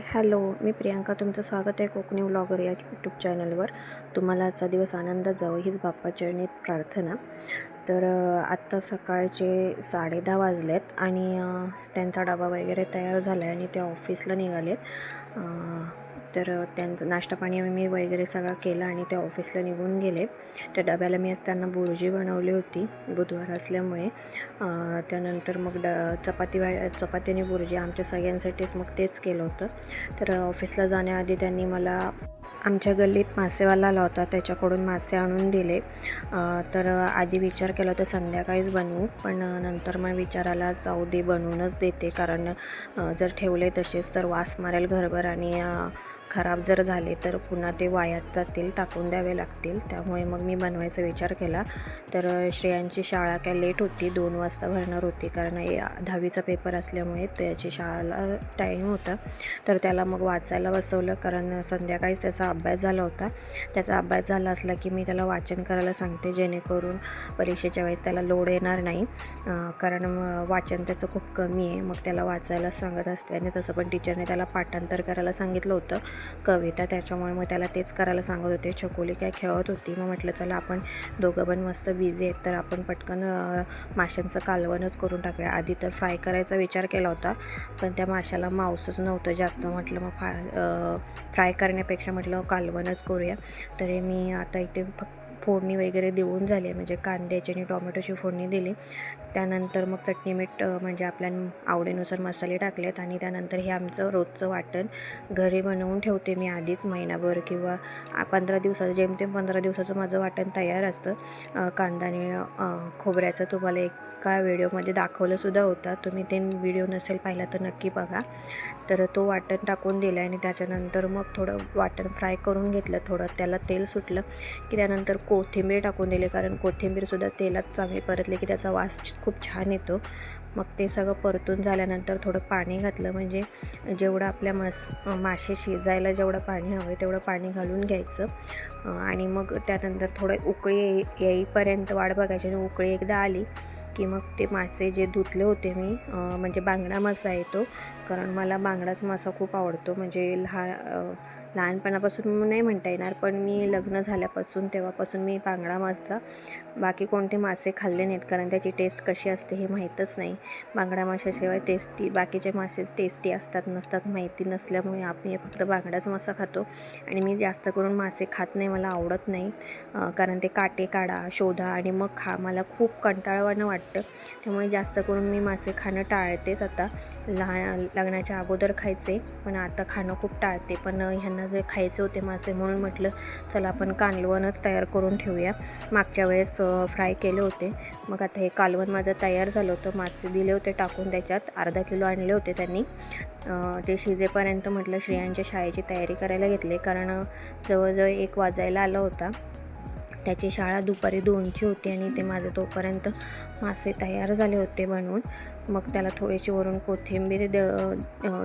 Hello, मी प्रियांका. तुमचं स्वागत आहे कोकणी व्लॉगर या यूट्यूब चॅनलवर. तुम्हाला आजचा दिवस आनंदात जावं हीच बाप्पाचरणी प्रार्थना. तर आत्ता सकाळचे 10:30 वाजलेत आणि त्यांचा डबा वगैरे तयार झाला आहे आणि ते ऑफिसला निघालेत. तर त्यांचं नाश्ता पाणी मी वगैरे सगळा केला आणि ते ऑफिसला निघून गेले. त्या डब्याला मी आज त्यांना बुर्जी बनवली होती बुधवार असल्यामुळे. त्यानंतर मग चपाती आणि बुर्जी आमच्या सगळ्यांसाठीच मग तेच केलं होतं. तर ऑफिसला जाण्याआधी त्यांनी मला आमच्या गल्लीत मासेवाला आला होता, त्याच्याकडून मासे आणून दिले. तर आधी विचार केला होता संध्याकाळीच बनवू, पण नंतर मग विचार आला जाऊ दे बनवूनच देते, कारण जर ठेवले तसेच तर वास मारेल घरभर आणि खराब जर झाले तर पुन्हा ते वायात जातील, टाकून द्यावे लागतील. त्यामुळे मग मी बनवायचा विचार केला. तर श्रेयांची शाळा काय लेट होती, 2 वाजता भरणार होती, कारण 10वीचा पेपर असल्यामुळे त्याची शाळेला टाईम होता. तर त्याला मग वाचायला बसवलं, कारण संध्याकाळीच त्याचा अभ्यास झाला होता. त्याचा अभ्यास झाला असला की मी त्याला वाचन करायला सांगते, जेणेकरून परीक्षेच्या वेळेस त्याला लोड येणार नाही. कारण वाचन त्याचं खूप कमी आहे, मग त्याला वाचायला सांगत असते. आणि तसं पण टीचरने त्याला पाठांतर करायला सांगितलं होतं कविता, त्याच्यामुळे मग त्याला तेच करायला सांगत होते. छकुली काय खेळत होती. मग म्हटलं चला आपण दोघं पण मस्त बिझी आहेत, तर आपण पटकन माशांचं कालवणच करून टाकूया. आधी तर फ्राय करायचा विचार केला होता, पण त्या माशाला मांसच नव्हतं जास्त. म्हटलं मग फ्राय करण्यापेक्षा म्हटलं कालवणच करूया. तर मी आता इथे फोडणी वगैरे देऊन झाली, म्हणजे कांद्याची आणि टोमॅटोची फोडणी दिली. त्यानंतर मग चटणी मीठ म्हणजे आपल्या आवडीनुसार मसाले टाकलेत. आणि त्यानंतर हे आमचं रोजचं वाटण घरी बनवून ठेवते मी आधीच महिनाभर किंवा 15 दिवसाचं, जेमतेम 15 दिवसाचं माझं वाटण तयार असतं. कांदा आणि खोबऱ्याचं तुम्हाला एका व्हिडिओमध्ये दाखवलंसुद्धा होतं, तुम्ही ते व्हिडिओ नसेल पाहिला तर नक्की बघा. तर तो वाटण टाकून दिला आणि त्याच्यानंतर मग थोडं वाटण फ्राय करून घेतलं. थोडं त्याला तेल सुटलं की त्यानंतर कोथिंबीर टाकून दिली, कारण कोथिंबीरसुद्धा तेलात चांगली परतली की त्याचा वास खूप छान येतो. मग ते सगळं परतून झाल्यानंतर थोडं पाणी घातलं, म्हणजे जेवढं आपल्या मासे शिजायला जेवढं पाणी हवं आहे तेवढं पाणी घालून घ्यायचं. आणि मग त्यानंतर थोडं उकळी येईपर्यंत वाट बघायची. आणि उकळी एकदा आली की मग ते मासे जे धुतले होते मी, म्हणजे बांगडा मासा आहे तो, कारण मला बांगडाच मासा खूप आवडतो. म्हणजे लहानपणापासून नाही म्हणता येणार, पण मी लग्न झाल्यापासून तेव्हापासून मी बांगडा मासा, बाकी कोणते मासे खाल्ले नाहीत, कारण त्याची टेस्ट कशी असते हे माहीतच नाही. बांगडा माशाशिवाय बाकीचे मासे टेस्टी असतात नसतात माहिती नसल्यामुळे आम्ही फक्त बांगडाच मासा खातो. आणि मी जास्त करून मासे खात नाही, मला आवडत नाही, कारण ते काटे काढा, शोधा आणि मग खा, मला खूप कंटाळवाणं वाटतं. त्यामुळे जास्त करून मी मासे खाणं टाळतेच. आता लग्नाच्या अगोदर खायचे, पण आता खाणं खूप टाळते. पण ह्यांना जे खायचे होते मासे, म्हणून म्हटलं चला आपण कालवणच तयार करून ठेवूया. मागच्या वेळेस फ्राय केले होते. मग आता हे कालवण माझं तयार झालं होतं. मासे दिले होते टाकून, त्याच्यात अर्धा किलो आणले होते त्यांनी. ते शिजेपर्यंत म्हटलं श्रेयांच्या शाळेची तयारी करायला घेतली, कारण जवळजवळ 1 वाजायला आला होता. त्याची शाळा दुपारी 2ची होती आणि ते माझं तोपर्यंत मासे तयार झाले होते बनवून. मग त्याला थोडीशी वरून कोथिंबीर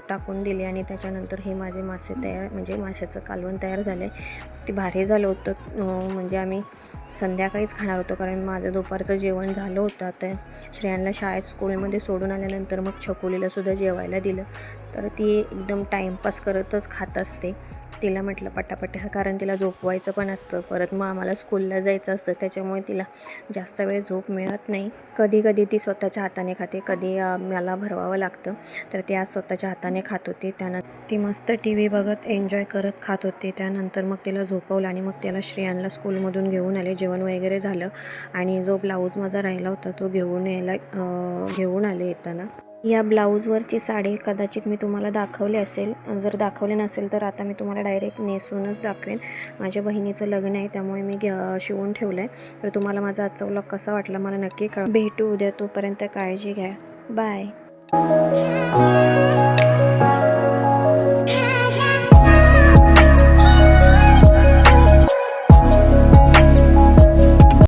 टाकून दिली आणि त्याच्यानंतर हे माझे मासे तयार, म्हणजे माशाचं कालवण तयार झालं आहे. ते भारी झालं होतं. म्हणजे आम्ही संध्याकाळीच खाणार होतो, कारण माझं दुपारचं जेवण झालं होतं. आता श्रेयांना शाळेत स्कूलमध्ये सोडून आल्यानंतर मग छकुलीलासुद्धा जेवायला दिलं. तर ती एकदम टाईमपास करतच खात असते. तिला म्हटलं पटापट, कारण तिला झोपवायचं पण असतं, परत मग आम्हाला स्कूलला जायचं असतं, त्याच्यामुळे तिला जास्त वेळ झोप मिळत नाही. कधी कधी ती स्वतःच्या हाताने खाते, कधी मला भरवावं लागतं. तर ती आज स्वतःच्या हाताने खात होती. त्यानंतर ती मस्त TV बघत एन्जॉय करत खात होती. त्यानंतर मग तिला झोपवलं आणि मग त्याला श्रेयांना स्कूलमधून घेऊन आले. जेवण वगैरे झालं आणि जो ब्लाऊज माझा राहिला होता तो घेऊन आले येताना. या ब्लाऊजवरची साडी कदाचित मी तुम्हाला दाखवली असेल, जर दाखवली नसेल तर आता मी तुम्हाला डायरेक्ट नेसूनच दाखवेन. माझ्या बहिणीचं लग्न आहे, त्यामुळे मी शिवून ठेवलं आहे. तर तुम्हाला माझा आजचा व्लॉग कसा वाटला मला नक्की कळवा. भेटू उद्या, तोपर्यंत काळजी घ्या. बाय.